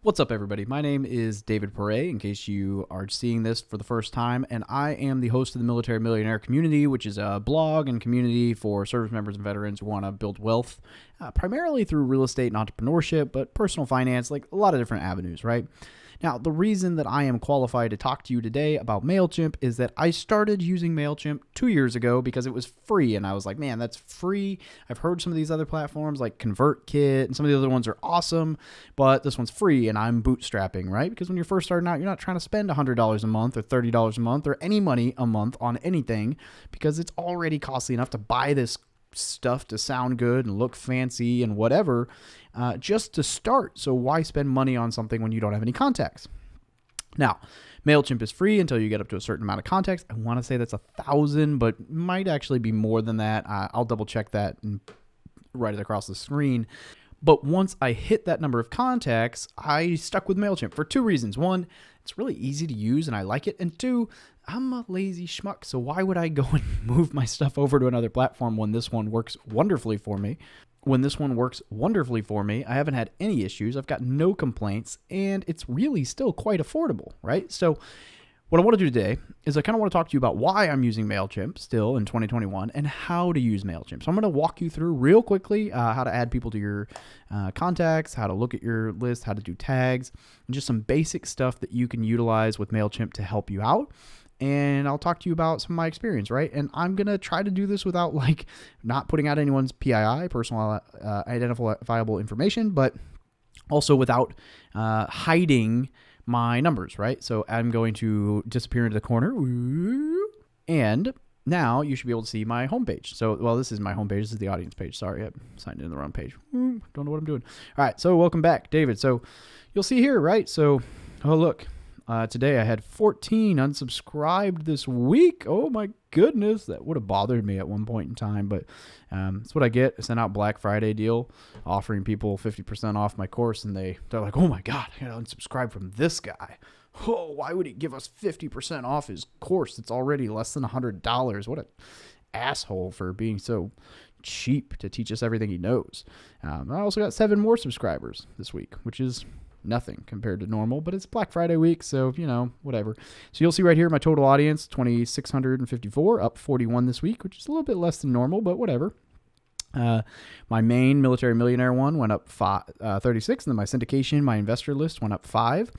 What's up, everybody? My name is David Pere, in case you are seeing this for the first time, and I am the host of the Military Millionaire community, which is a blog and community for service members and veterans who want to build wealth, primarily through real estate and entrepreneurship, but personal finance, like a lot of different avenues, right? Now, the reason that I am qualified to talk to you today about MailChimp is that I started using MailChimp 2 years ago because it was free, and I was like, man, that's free. I've heard some of these other platforms like ConvertKit, and some of the other ones are awesome, but this one's free, and I'm bootstrapping, right? Because when you're first starting out, you're not trying to spend $100 a month or $30 a month or any money a month on anything because it's already costly enough to buy this stuff to sound good and look fancy and whatever, just to start. So why spend money on something when you don't have any contacts? Now, MailChimp is free until you get up to a certain amount of contacts. I want to say that's 1,000, but might actually be more than that. I'll double check that and write it across the screen. But once I hit that number of contacts, I stuck with MailChimp for two reasons. One, it's really easy to use and I like it. And two, I'm a lazy schmuck, so why would I go and move my stuff over to another platform when this one works wonderfully for me? I haven't had any issues. I've got no complaints, and it's really still quite affordable, right? So what I want to do today is I kind of want to talk to you about why I'm using MailChimp still in 2021 and how to use MailChimp. So I'm going to walk you through real quickly how to add people to your contacts, how to look at your list, how to do tags, and just some basic stuff that you can utilize with MailChimp to help you out. And I'll talk to you about some of my experience, right? And I'm going to try to do this without not putting out anyone's PII, personal identifiable information, but also without hiding my numbers, right? So I'm going to disappear into the corner, and now you should be able to see my homepage. So, this is my homepage. This is the audience page. Sorry, I signed in the wrong page. Don't know what I'm doing. All right, so welcome back, David. So you'll see here, right? So, look. Today I had 14 unsubscribed this week. Oh my goodness, that would have bothered me at one point in time, but that's what I get. I sent out Black Friday deal offering people 50% off my course, and they're like, oh my God, I gotta unsubscribe from this guy. Oh, why would he give us 50% off his course? It's already less than $100. What an asshole for being so cheap to teach us everything he knows. I also got 7 more subscribers this week, which is nothing compared to normal, but it's Black Friday week, so, whatever. So you'll see right here my total audience, 2,654, up 41 this week, which is a little bit less than normal, but whatever. My main Military Millionaire one went up 36, and then my syndication, my investor list went up 5.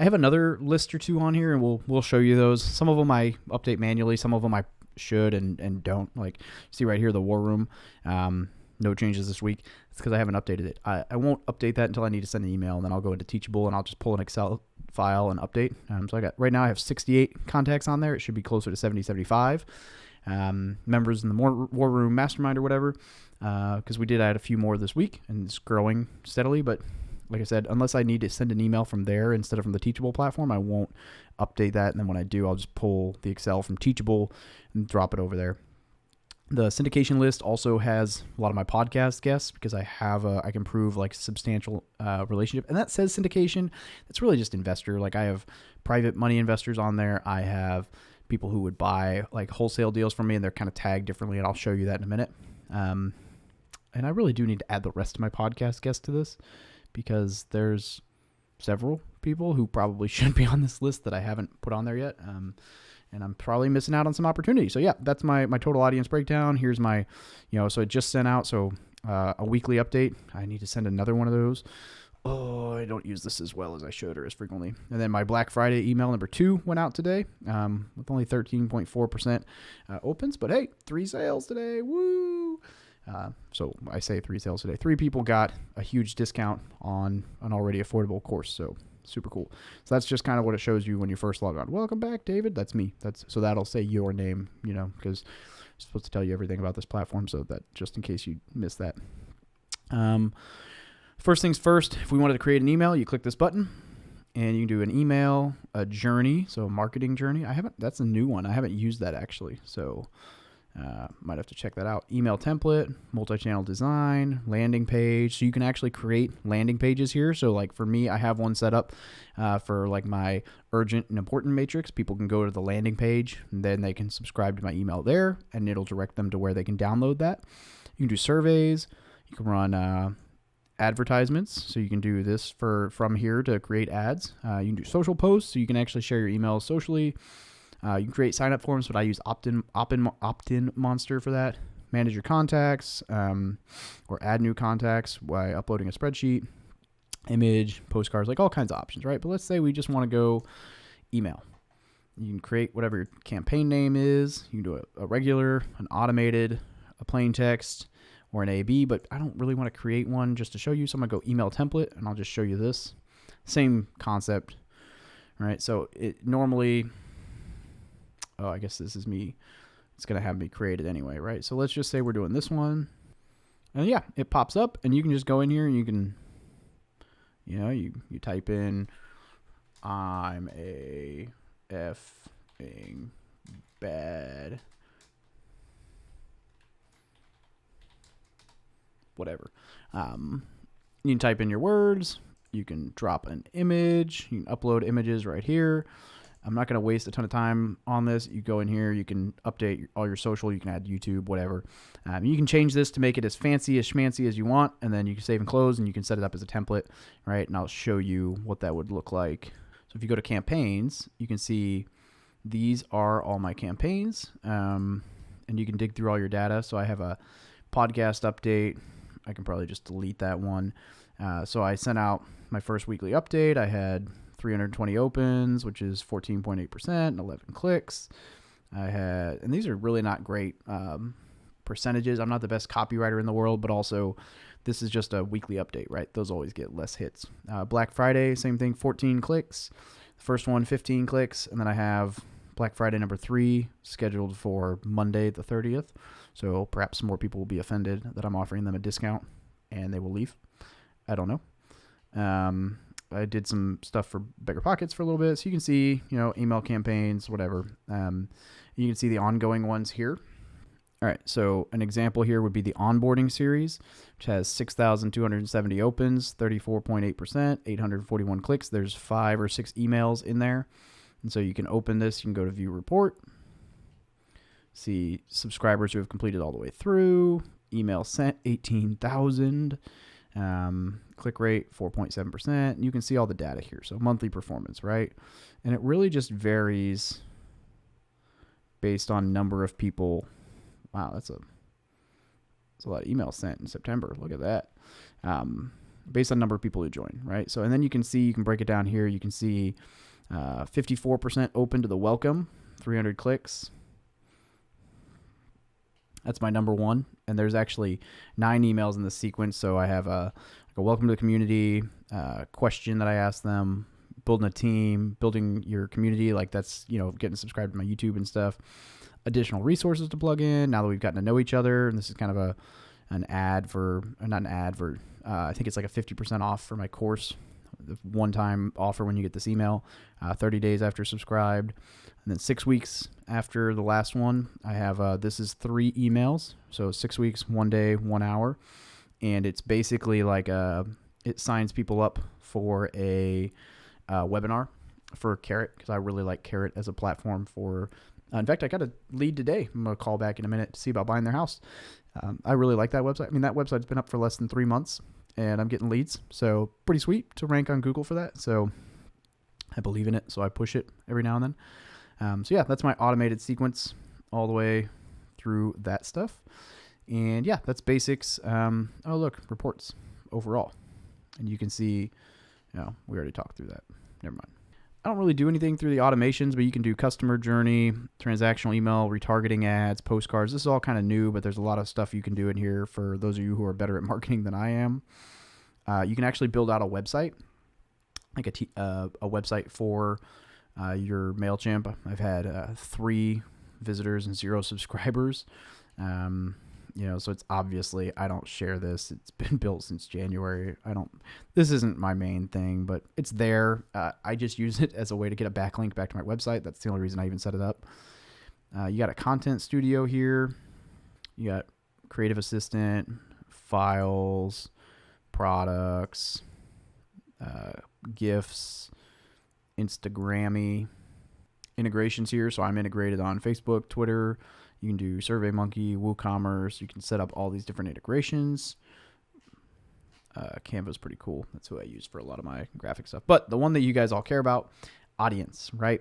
I have another list or two on here, and we'll show you those. Some of them I update manually, some of them I should and don't. Like, see right here, the War Room. No changes this week. It's because I haven't updated it. I won't update that until I need to send an email, and then I'll go into Teachable, and I'll just pull an Excel file and update. So right now I have 68 contacts on there. It should be closer to 70, 75 members in the War Room Mastermind or whatever, because we did add a few more this week, and it's growing steadily. But like I said, unless I need to send an email from there instead of from the Teachable platform, I won't update that. And then when I do, I'll just pull the Excel from Teachable and drop it over there. The syndication list also has a lot of my podcast guests because I can prove substantial relationship. And that says syndication. It's really just investor. I have private money investors on there. I have people who would buy wholesale deals from me, and they're kind of tagged differently. And I'll show you that in a minute. And I really do need to add the rest of my podcast guests to this because there's several people who probably should be on this list that I haven't put on there yet. And I'm probably missing out on some opportunity. So yeah, that's my total audience breakdown. Here's my, so I just sent out, a weekly update. I need to send another one of those. Oh, I don't use this as well as I should or as frequently. And then my Black Friday email number 2 went out today with only 13.4% opens. But hey, 3 sales today. Woo! So I say 3 sales today. 3 people got a huge discount on an already affordable course. So super cool. So that's just kind of what it shows you when you first log on. Welcome back, David. That's me. So that'll say your name, because I'm supposed to tell you everything about this platform, so that just in case you missed that. First things first, if we wanted to create an email, you click this button and you can do an email, a journey, so a marketing journey. That's a new one. I haven't used that actually. So might have to check that out. Email template, multi-channel design, landing page. So you can actually create landing pages here. So for me, I have one set up for my urgent and important matrix. People can go to the landing page and then they can subscribe to my email there, and it'll direct them to where they can download that. You can do surveys. You can run advertisements. So you can do this from here to create ads. You can do social posts, so you can actually share your emails socially. You can create sign-up forms, but I use opt-in Monster for that. Manage your contacts, or add new contacts by uploading a spreadsheet, image, postcards, like all kinds of options, right? But let's say we just want to go email. You can create whatever your campaign name is. You can do a regular, an automated, a plain text, or an A/B, but I don't really want to create one just to show you. So I'm going to go email template, and I'll just show you this. Same concept, right? So it normally, I guess this is me. It's going to have me create it anyway, right? So let's just say we're doing this one. And yeah, it pops up, and you can just go in here and you can, you type in, I'm a effing bad whatever. You can type in your words. You can drop an image. You can upload images right here. I'm not going to waste a ton of time on this. You go in here. You can update all your social. You can add YouTube, whatever. You can change this to make it as fancy, as schmancy as you want, and then you can save and close, and you can set it up as a template, right? And I'll show you what that would look like. So if you go to campaigns, you can see these are all my campaigns, and you can dig through all your data. So I have a podcast update. I can probably just delete that one. So I sent out my first weekly update. I had 320 opens, which is 14.8% and 11 clicks. And these are really not great percentages. I'm not the best copywriter in the world, but also this is just a weekly update, right? Those always get less hits. Black Friday, same thing, 14 clicks. The first one, 15 clicks. And then I have Black Friday number 3 scheduled for Monday the 30th. So perhaps more people will be offended that I'm offering them a discount and they will leave. I don't know. I did some stuff for Bigger Pockets for a little bit. So you can see, email campaigns, whatever. You can see the ongoing ones here. All right. So an example here would be the onboarding series, which has 6,270 opens, 34.8%, 841 clicks. There's 5 or 6 emails in there. And so you can open this. You can go to view report, see subscribers who have completed all the way through, email sent, 18,000. Click rate 4.7%. You can see all the data here. So monthly performance, right? And it really just varies based on number of people. Wow, that's a lot of emails sent in September. Look at that. Based on number of people who join, right? So, and then you can break it down here. You can see 54% open to the welcome, 300 clicks. That's my number one. And there's actually 9 emails in the sequence. So I have a welcome to the community, question that I asked them, building a team, building your community. Like that's, getting subscribed to my YouTube and stuff. Additional resources to plug in now that we've gotten to know each other. And this is kind of not an ad for, I think it's like a 50% off for my course. The one-time offer when you get this email, 30 days after subscribed. And then 6 weeks after the last one, I have, this is 3 emails. So 6 weeks, 1 day, 1 hour. And it's basically like it signs people up for a webinar for Carrot, because I really like Carrot as a platform for, in fact, I got a lead today. I'm going to call back in a minute to see about buying their house. I really like that website. I mean, that website's been up for less than 3 months and I'm getting leads. So pretty sweet to rank on Google for that. So I believe in it. So I push it every now and then. So yeah, that's my automated sequence all the way through that stuff. And yeah, that's basics. Oh, look, reports overall. And you can see, we already talked through that. Never mind. I don't really do anything through the automations, but you can do customer journey, transactional email, retargeting ads, postcards. This is all kind of new, but there's a lot of stuff you can do in here for those of you who are better at marketing than I am. You can actually build out a website, like a website for your MailChimp. I've had 3 visitors and 0 subscribers. So it's obviously, I don't share this. It's been built since January. This isn't my main thing, but it's there. I just use it as a way to get a backlink back to my website. That's the only reason I even set it up. You got a content studio here. You got creative assistant, files, products, GIFs, Instagrammy, integrations here. So I'm integrated on Facebook, Twitter. You can do SurveyMonkey, WooCommerce. You can set up all these different integrations. Canva's pretty cool. That's who I use for a lot of my graphic stuff. But the one that you guys all care about, audience, right?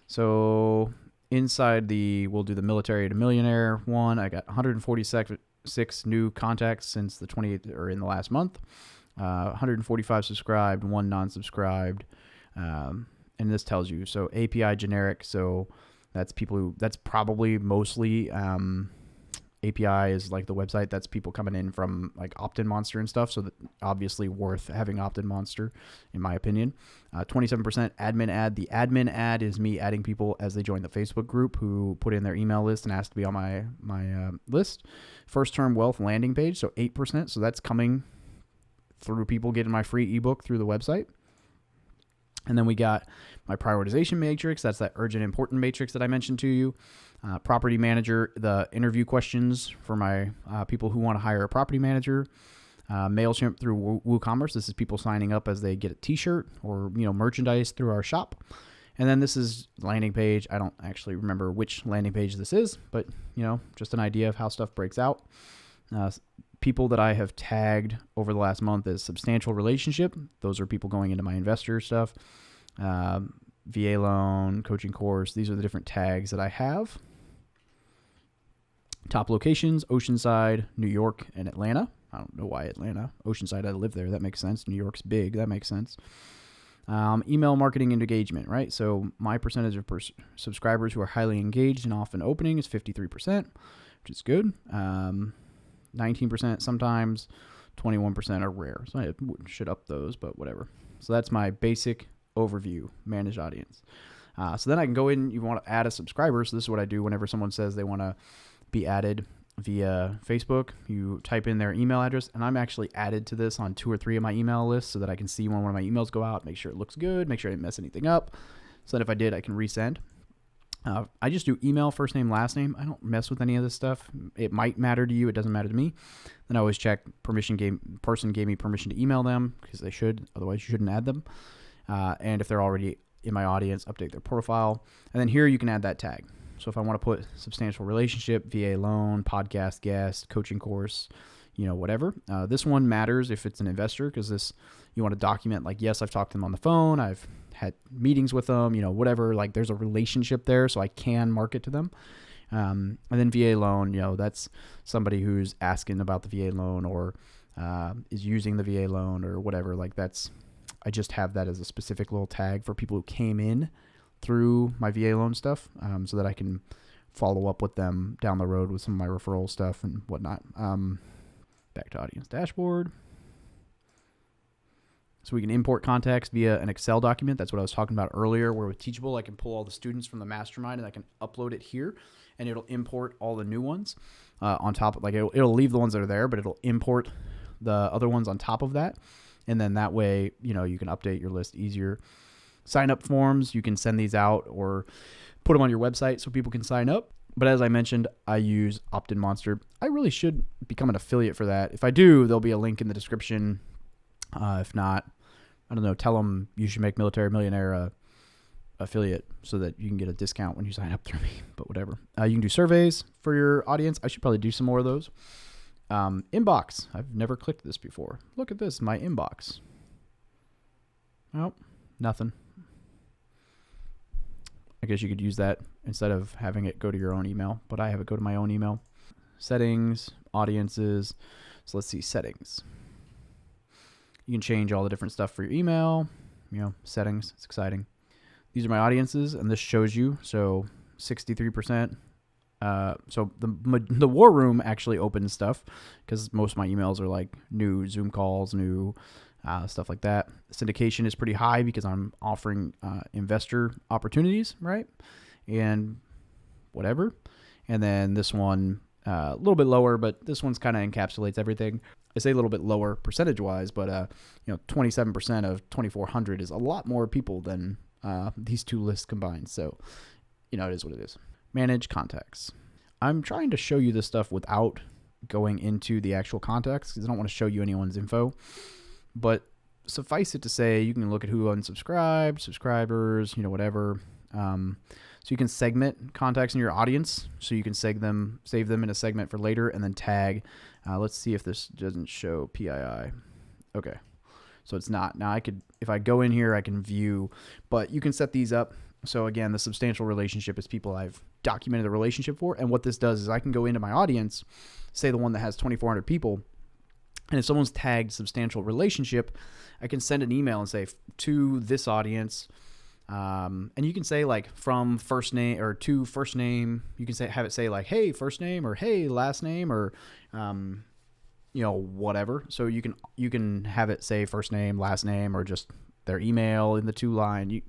So inside we'll do the Military to Millionaire one. I got 146 new contacts since the 28th or in the last month. 145 subscribed, 1 non-subscribed. And this tells you, so API generic. So that's that's probably mostly, API is like the website. That's people coming in from like Opt-in Monster and stuff. So that obviously worth having Opt-in Monster, in my opinion. 27% admin ad. The admin ad is me adding people as they join the Facebook group who put in their email list and ask to be on my list. First term wealth landing page. So 8%. So that's coming through people getting my free ebook through the website. And then we got my prioritization matrix. That's that urgent important matrix that I mentioned to you. Property manager, the interview questions for my people who want to hire a property manager. MailChimp through WooCommerce. This is people signing up as they get a t-shirt or merchandise through our shop. And then this is landing page. I don't actually remember which landing page this is, but just an idea of how stuff breaks out. People that I have tagged over the last month is substantial relationship. Those are people going into my investor stuff. VA loan, coaching course. These are the different tags that I have. Top locations, Oceanside, New York, and Atlanta. I don't know why Atlanta. Oceanside, I live there. That makes sense. New York's big. That makes sense. Email marketing and engagement, right? So my percentage of subscribers who are highly engaged and often opening is 53%, which is good. 19% sometimes, 21% are rare. So I should up those, but whatever. So that's my basic overview, manage audience. So then I can go in, you want to add a subscriber. So this is what I do whenever someone says they want to be added via Facebook. You type in their email address, and I'm actually added to this on 2 or 3 of my email lists so that I can see when one of my emails go out, make sure it looks good, make sure I didn't mess anything up. So that if I did, I can resend. I just do email, first name, last name. I don't mess with any of this stuff. It might matter to you. It doesn't matter to me. Then I always check person gave me permission to email them because they should. Otherwise, you shouldn't add them. And if they're already in my audience, update their profile. And then here you can add that tag. So if I want to put substantial relationship, VA loan, podcast guest, coaching course, whatever. This one matters if it's an investor because you want to document like, yes, I've talked to them on the phone. I've had meetings with them, whatever, like there's a relationship there so I can market to them. And then VA loan, that's somebody who's asking about the VA loan or is using the VA loan or whatever. Like I just have that as a specific little tag for people who came in through my VA loan stuff so that I can follow up with them down the road with some of my referral stuff and whatnot. Back to audience dashboard. So we can import contacts via an Excel document. That's what I was talking about earlier, where with Teachable, I can pull all the students from the mastermind and I can upload it here and it'll import all the new ones on top. Like it'll leave the ones that are there, but it'll import the other ones on top of that. And then that way, you can update your list easier. Sign up forms, you can send these out or put them on your website so people can sign up. But as I mentioned, I use Opt-in Monster. I really should become an affiliate for that. If I do, there'll be a link in the description. If not, I don't know, tell them you should make Military Millionaire affiliate so that you can get a discount when you sign up through me, but whatever. You can do surveys for your audience. I should probably do some more of those. Inbox. I've never clicked this before. Look at this, my inbox. Oh, nothing. I guess you could use that instead of having it go to your own email, but I have it go to my own email. Settings, audiences. So let's see, settings. You can change all the different stuff for your email, settings. It's exciting. These are my audiences, and this shows you. So 63%. So the war room actually opens stuff because most of my emails are like new Zoom calls, new stuff like that. Syndication is pretty high because I'm offering investor opportunities, right? And whatever. And then this one, a little bit lower, but this one's kind of encapsulates everything. I say a little bit lower percentage-wise, but 27% of 2,400 is a lot more people than these two lists combined. So, it is what it is. Manage contacts. I'm trying to show you this stuff without going into the actual contacts because I don't want to show you anyone's info. But suffice it to say, you can look at who unsubscribed, subscribers, whatever. So you can segment contacts in your audience. So you can save them in a segment for later and then tag. Let's see if this doesn't show PII. Okay. So it's not. Now if I go in here, I can view, but you can set these up. So again, the substantial relationship is people I've documented the relationship for. And what this does is I can go into my audience, say the one that has 2,400 people. And if someone's tagged substantial relationship, I can send an email and say to this audience, and you can say like from first name or to first name. You can have it say like, hey, first name, or hey, last name, or whatever. So you can have it say first name, last name, or just their email in the 2-line.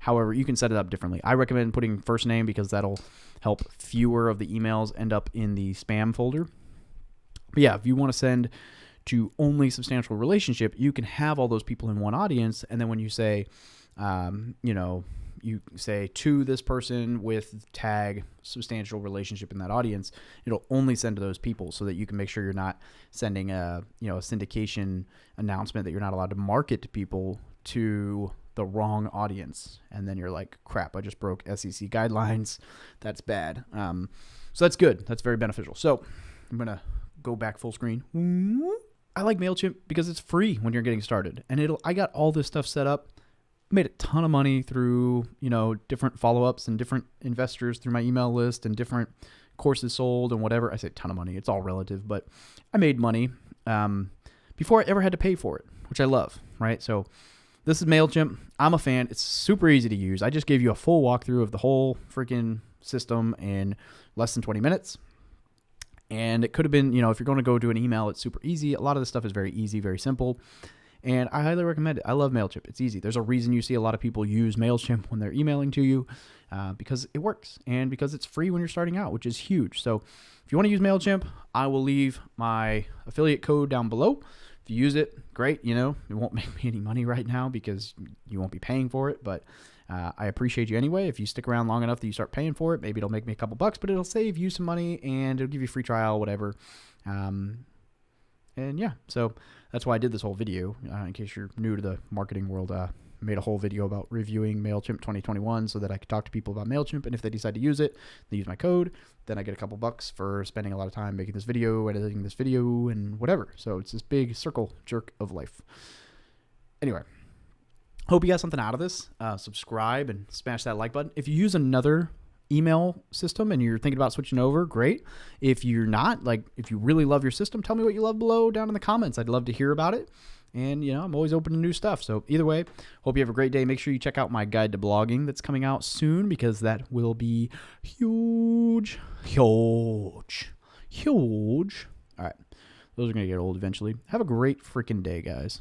However, you can set it up differently. I recommend putting first name because that'll help fewer of the emails end up in the spam folder. But yeah, if you want to send to only substantial relationship, you can have all those people in one audience. And then when you say, you say to this person with tag substantial relationship in that audience, it'll only send to those people so that you can make sure you're not sending a syndication announcement that you're not allowed to market to people to the wrong audience. And then you're like, crap, I just broke SEC guidelines. That's bad. So that's good. That's very beneficial. So I'm going to go back full screen. I like MailChimp because it's free when you're getting started. And I got all this stuff set up. Made a ton of money through, different follow-ups and different investors through my email list and different courses sold and whatever. I say ton of money. It's all relative, but I made money before I ever had to pay for it, which I love, right? So this is MailChimp. I'm a fan. It's super easy to use. I just gave you a full walkthrough of the whole freaking system in less than 20 minutes. And it could have been, if you're going to go do an email, it's super easy. A lot of this stuff is very easy, very simple. And I highly recommend it. I love MailChimp. It's easy. There's a reason you see a lot of people use MailChimp when they're emailing to you because it works and because it's free when you're starting out, which is huge. So if you want to use MailChimp, I will leave my affiliate code down below. If you use it, great. It won't make me any money right now because you won't be paying for it. But I appreciate you anyway. If you stick around long enough that you start paying for it, maybe it'll make me a couple bucks, but it'll save you some money and it'll give you a free trial, whatever. And yeah, so that's why I did this whole video. In case you're new to the marketing world, I made a whole video about reviewing MailChimp 2021 so that I could talk to people about MailChimp. And if they decide to use it, they use my code, then I get a couple bucks for spending a lot of time making this video, editing this video, and whatever. So it's this big circle jerk of life. Anyway, hope you got something out of this. Subscribe and smash that like button. If you use another email system and you're thinking about switching over, great. If you're not, if you really love your system, tell me what you love below down in the comments. I'd love to hear about it. And, I'm always open to new stuff. So either way, hope you have a great day. Make sure you check out my guide to blogging that's coming out soon because that will be huge. All right. Those are going to get old eventually. Have a great freaking day, guys.